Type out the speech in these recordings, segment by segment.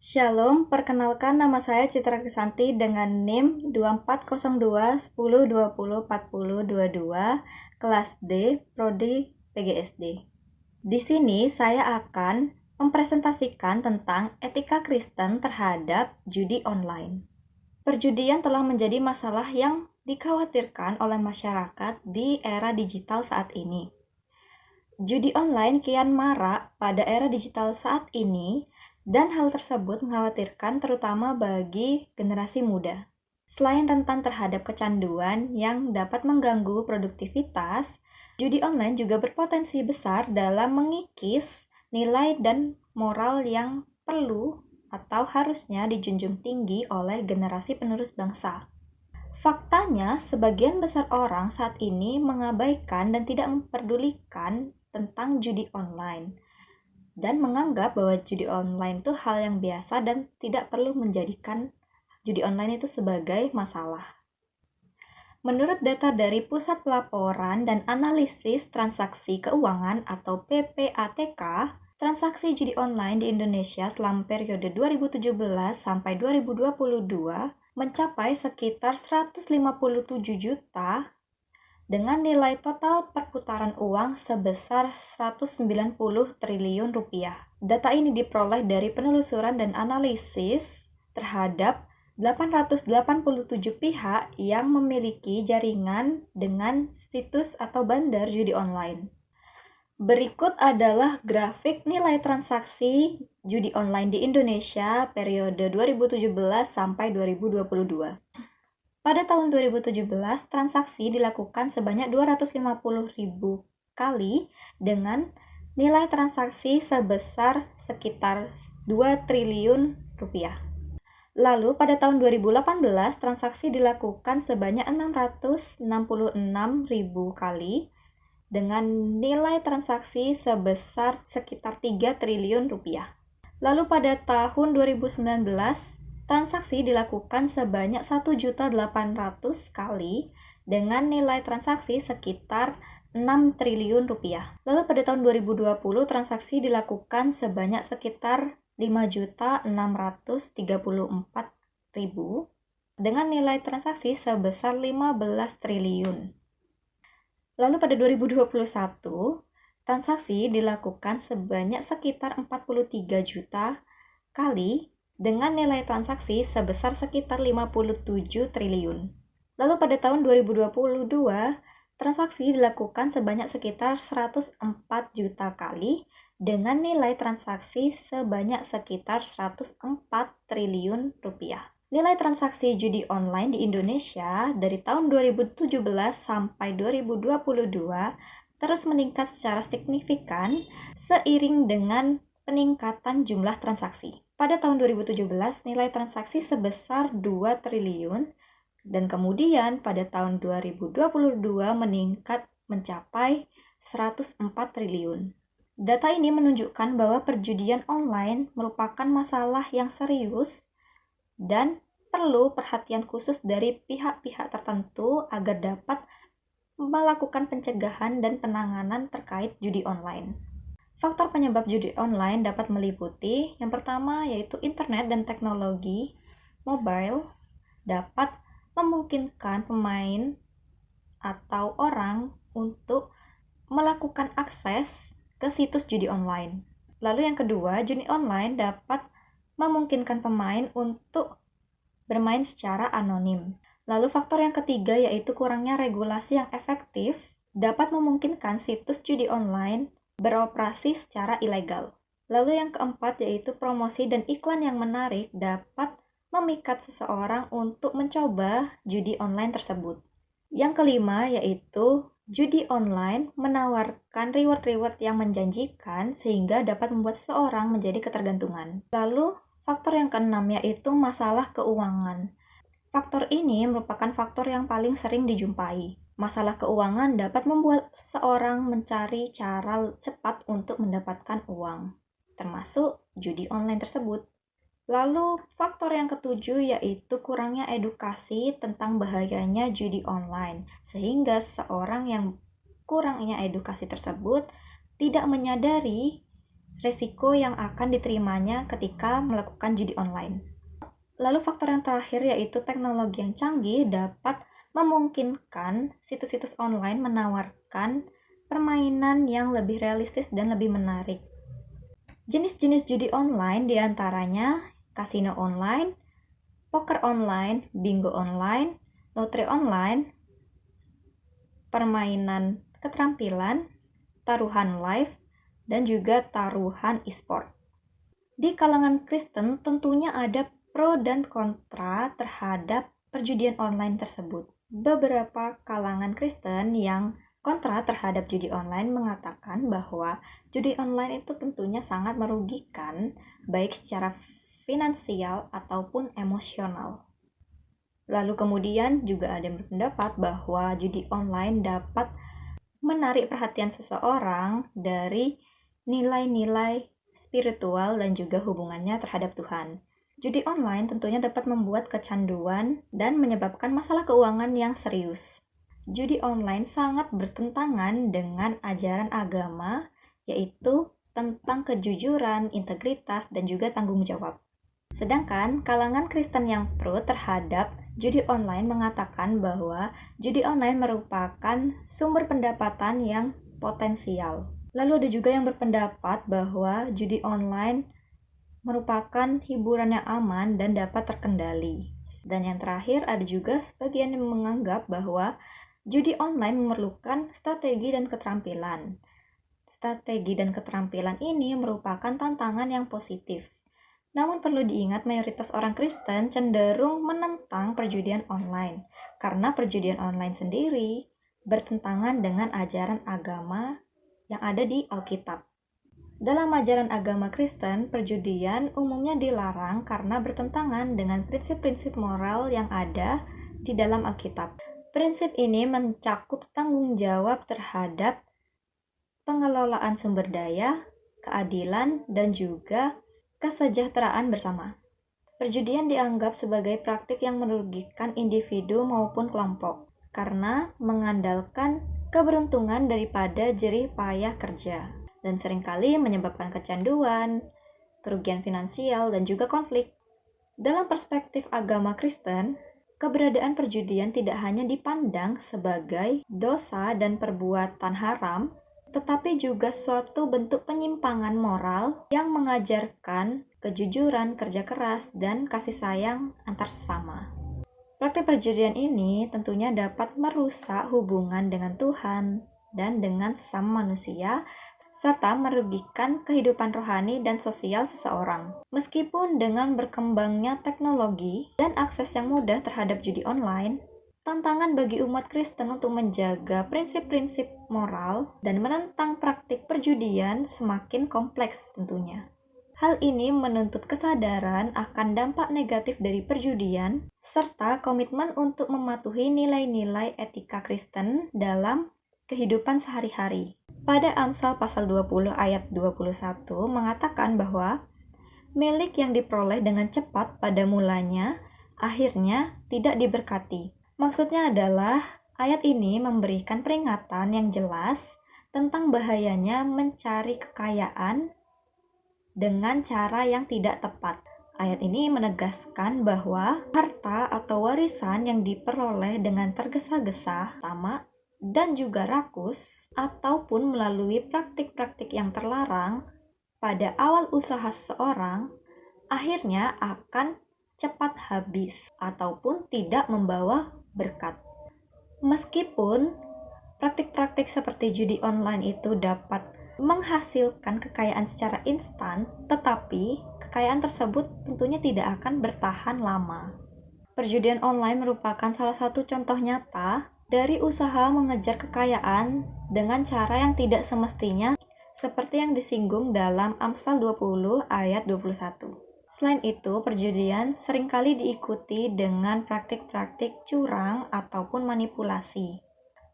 Shalom, perkenalkan nama saya Citra Krisanti dengan NIM 240210204022, kelas D, Prodi PGSD. Di sini saya akan mempresentasikan tentang etika Kristen terhadap judi online. Perjudian telah menjadi masalah yang dikhawatirkan oleh masyarakat di era digital saat ini. Judi online kian marak pada era digital saat ini, dan hal tersebut mengkhawatirkan terutama bagi generasi muda. Selain rentan terhadap kecanduan yang dapat mengganggu produktivitas, judi online juga berpotensi besar dalam mengikis nilai dan moral yang perlu atau harusnya dijunjung tinggi oleh generasi penerus bangsa. Faktanya, sebagian besar orang saat ini mengabaikan dan tidak memperdulikan tentang judi online dan menganggap bahwa judi online itu hal yang biasa dan tidak perlu menjadikan judi online itu sebagai masalah. Menurut data dari Pusat Pelaporan dan Analisis Transaksi Keuangan atau PPATK, transaksi judi online di Indonesia selama periode 2017 sampai 2022 mencapai sekitar 157 juta dengan nilai total perputaran uang sebesar 190 triliun rupiah. Data ini diperoleh dari penelusuran dan analisis terhadap 887 pihak yang memiliki jaringan dengan situs atau bandar judi online. Berikut adalah grafik nilai transaksi judi online di Indonesia periode 2017 sampai 2022. Pada tahun 2017, transaksi dilakukan sebanyak 250.000 kali dengan nilai transaksi sebesar sekitar 2 triliun rupiah. Lalu pada tahun 2018, transaksi dilakukan sebanyak 666.000 kali dengan nilai transaksi sebesar sekitar 3 triliun rupiah. Lalu pada tahun 2019, transaksi dilakukan sebanyak 1.800.000 kali dengan nilai transaksi sekitar 6 triliun rupiah. Lalu pada tahun 2020, transaksi dilakukan sebanyak sekitar 5.634.000 dengan nilai transaksi sebesar 15 triliun. Lalu pada 2021, transaksi dilakukan sebanyak sekitar 43 juta kali dengan nilai transaksi sebesar sekitar 57 triliun. Lalu pada tahun 2022, transaksi dilakukan sebanyak sekitar 104 juta kali dengan nilai transaksi sebanyak sekitar 104 triliun rupiah. Nilai transaksi judi online di Indonesia dari tahun 2017 sampai 2022 terus meningkat secara signifikan seiring dengan peningkatan jumlah transaksi. Pada tahun 2017, nilai transaksi sebesar 2 triliun dan kemudian pada tahun 2022 meningkat mencapai 104 triliun. Data ini menunjukkan bahwa perjudian online merupakan masalah yang serius dan perlu perhatian khusus dari pihak-pihak tertentu agar dapat melakukan pencegahan dan penanganan terkait judi online. Faktor penyebab judi online dapat meliputi yang pertama yaitu internet dan teknologi mobile dapat memungkinkan pemain atau orang untuk melakukan akses ke situs judi online. Lalu yang kedua, judi online dapat memungkinkan pemain untuk bermain secara anonim. Lalu faktor yang ketiga yaitu kurangnya regulasi yang efektif dapat memungkinkan situs judi online beroperasi secara ilegal. Lalu yang keempat yaitu promosi dan iklan yang menarik dapat memikat seseorang untuk mencoba judi online tersebut. Yang kelima yaitu judi online menawarkan reward-reward yang menjanjikan sehingga dapat membuat seseorang menjadi ketergantungan. Lalu faktor yang keenam yaitu masalah keuangan. Faktor ini merupakan faktor yang paling sering dijumpai. Masalah keuangan dapat membuat seseorang mencari cara cepat untuk mendapatkan uang, termasuk judi online tersebut. Lalu faktor yang ketujuh yaitu kurangnya edukasi tentang bahayanya judi online, sehingga seseorang yang kurangnya edukasi tersebut tidak menyadari resiko yang akan diterimanya ketika melakukan judi online. Lalu faktor yang terakhir yaitu teknologi yang canggih dapat memungkinkan situs-situs online menawarkan permainan yang lebih realistis dan lebih menarik. Jenis-jenis judi online diantaranya kasino online, poker online, bingo online, lotre online, permainan keterampilan, taruhan live, dan juga taruhan e-sport. Di kalangan Kristen tentunya ada pro dan kontra terhadap perjudian online tersebut. Beberapa kalangan Kristen yang kontra terhadap judi online mengatakan bahwa judi online itu tentunya sangat merugikan baik secara finansial ataupun emosional. Lalu kemudian juga ada yang berpendapat bahwa judi online dapat menarik perhatian seseorang dari nilai-nilai spiritual dan juga hubungannya terhadap Tuhan. Judi online tentunya dapat membuat kecanduan dan menyebabkan masalah keuangan yang serius. Judi online sangat bertentangan dengan ajaran agama, yaitu tentang kejujuran, integritas, dan juga tanggung jawab. Sedangkan kalangan Kristen yang pro terhadap judi online mengatakan bahwa judi online merupakan sumber pendapatan yang potensial. Lalu ada juga yang berpendapat bahwa judi online merupakan hiburan yang aman dan dapat terkendali. Dan yang terakhir ada juga sebagian yang menganggap bahwa judi online memerlukan strategi dan keterampilan. Strategi dan keterampilan ini merupakan tantangan yang positif. Namun perlu diingat mayoritas orang Kristen cenderung menentang perjudian online karena perjudian online sendiri bertentangan dengan ajaran agama yang ada di Alkitab. Dalam ajaran agama Kristen, perjudian umumnya dilarang karena bertentangan dengan prinsip-prinsip moral yang ada di dalam Alkitab. Prinsip ini mencakup tanggung jawab terhadap pengelolaan sumber daya, keadilan, dan juga kesejahteraan bersama. Perjudian dianggap sebagai praktik yang merugikan individu maupun kelompok karena mengandalkan keberuntungan daripada jerih payah kerja dan seringkali menyebabkan kecanduan, kerugian finansial, dan juga konflik. Dalam perspektif agama Kristen, keberadaan perjudian tidak hanya dipandang sebagai dosa dan perbuatan haram, tetapi juga suatu bentuk penyimpangan moral yang mengajarkan kejujuran, kerja keras, dan kasih sayang antar sesama. Praktik perjudian ini tentunya dapat merusak hubungan dengan Tuhan dan dengan sesama manusia, serta merugikan kehidupan rohani dan sosial seseorang. Meskipun dengan berkembangnya teknologi dan akses yang mudah terhadap judi online, tantangan bagi umat Kristen untuk menjaga prinsip-prinsip moral dan menentang praktik perjudian semakin kompleks tentunya. Hal ini menuntut kesadaran akan dampak negatif dari perjudian, serta komitmen untuk mematuhi nilai-nilai etika Kristen dalam kehidupan sehari-hari. Pada Amsal pasal 20 ayat 21 mengatakan bahwa milik yang diperoleh dengan cepat pada mulanya akhirnya tidak diberkati. Maksudnya adalah ayat ini memberikan peringatan yang jelas tentang bahayanya mencari kekayaan dengan cara yang tidak tepat. Ayat ini menegaskan bahwa harta atau warisan yang diperoleh dengan tergesa-gesa, tamak, dan juga rakus, ataupun melalui praktik-praktik yang terlarang pada awal usaha seseorang, akhirnya akan cepat habis ataupun tidak membawa berkat. Meskipun praktik-praktik seperti judi online itu dapat menghasilkan kekayaan secara instan, tetapi kekayaan tersebut tentunya tidak akan bertahan lama. Perjudian online merupakan salah satu contoh nyata dari usaha mengejar kekayaan dengan cara yang tidak semestinya, seperti yang disinggung dalam Amsal 20 ayat 21. Selain itu, perjudian seringkali diikuti dengan praktik-praktik curang ataupun manipulasi,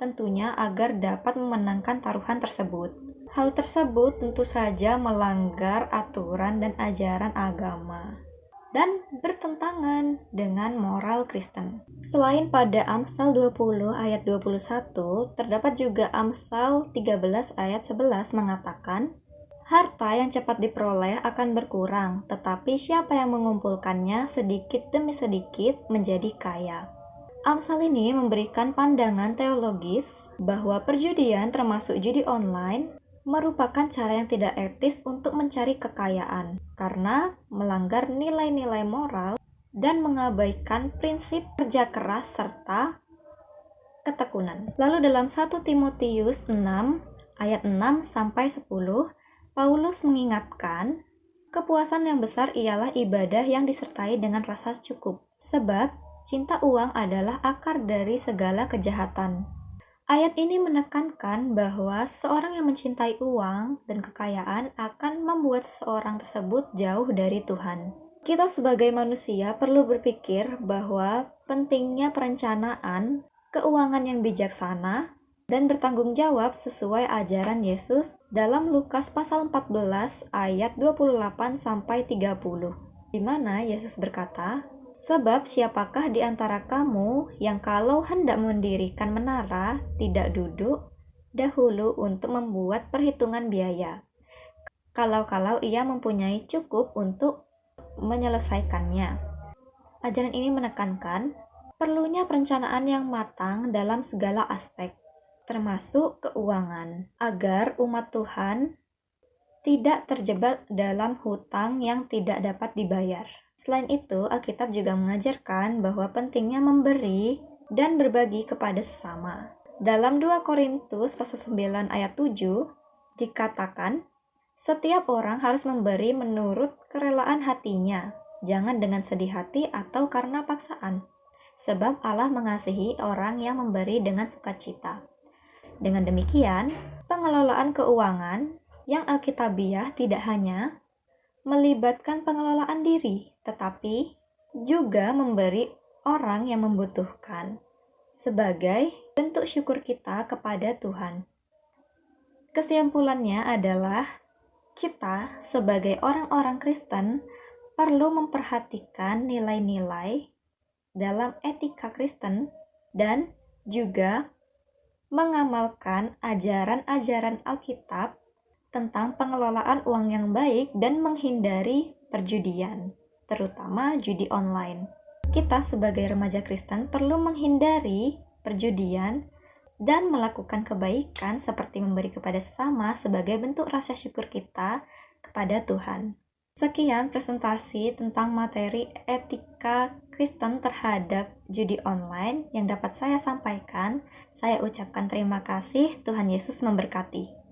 tentunya agar dapat memenangkan taruhan tersebut. Hal tersebut tentu saja melanggar aturan dan ajaran agama dan bertentangan dengan moral Kristen. Selain pada Amsal 20 ayat 21, terdapat juga Amsal 13 ayat 11 mengatakan, Harta yang cepat diperoleh akan berkurang, tetapi siapa yang mengumpulkannya sedikit demi sedikit menjadi kaya. Amsal ini memberikan pandangan teologis bahwa perjudian termasuk judi online merupakan cara yang tidak etis untuk mencari kekayaan karena melanggar nilai-nilai moral dan mengabaikan prinsip kerja keras serta ketekunan. Lalu dalam 1 Timotius 6 ayat 6 sampai 10, Paulus mengingatkan, kepuasan yang besar ialah ibadah yang disertai dengan rasa cukup, sebab cinta uang adalah akar dari segala kejahatan. Ayat ini menekankan bahwa seorang yang mencintai uang dan kekayaan akan membuat seseorang tersebut jauh dari Tuhan. Kita sebagai manusia perlu berpikir bahwa pentingnya perencanaan keuangan yang bijaksana dan bertanggung jawab sesuai ajaran Yesus dalam Lukas pasal 14 ayat 28 sampai 30, di mana Yesus berkata, "Sebab siapakah di antara kamu yang kalau hendak mendirikan menara tidak duduk dahulu untuk membuat perhitungan biaya, kalau-kalau ia mempunyai cukup untuk menyelesaikannya." Ajaran ini menekankan perlunya perencanaan yang matang dalam segala aspek, termasuk keuangan, agar umat Tuhan tidak terjebak dalam hutang yang tidak dapat dibayar. Selain itu, Alkitab juga mengajarkan bahwa pentingnya memberi dan berbagi kepada sesama. Dalam 2 Korintus pasal 9 ayat 7 dikatakan, setiap orang harus memberi menurut kerelaan hatinya, jangan dengan sedih hati atau karena paksaan, sebab Allah mengasihi orang yang memberi dengan sukacita. Dengan demikian, pengelolaan keuangan yang alkitabiah tidak hanya melibatkan pengelolaan diri, tetapi juga memberi orang yang membutuhkan sebagai bentuk syukur kita kepada Tuhan. Kesimpulannya adalah kita sebagai orang-orang Kristen perlu memperhatikan nilai-nilai dalam etika Kristen dan juga mengamalkan ajaran-ajaran Alkitab tentang pengelolaan uang yang baik dan menghindari perjudian, terutama judi online. Kita sebagai remaja Kristen perlu menghindari perjudian dan melakukan kebaikan seperti memberi kepada sesama sebagai bentuk rasa syukur kita kepada Tuhan. Sekian presentasi tentang materi etika Kristen terhadap judi online yang dapat saya sampaikan. Saya ucapkan terima kasih. Tuhan Yesus memberkati.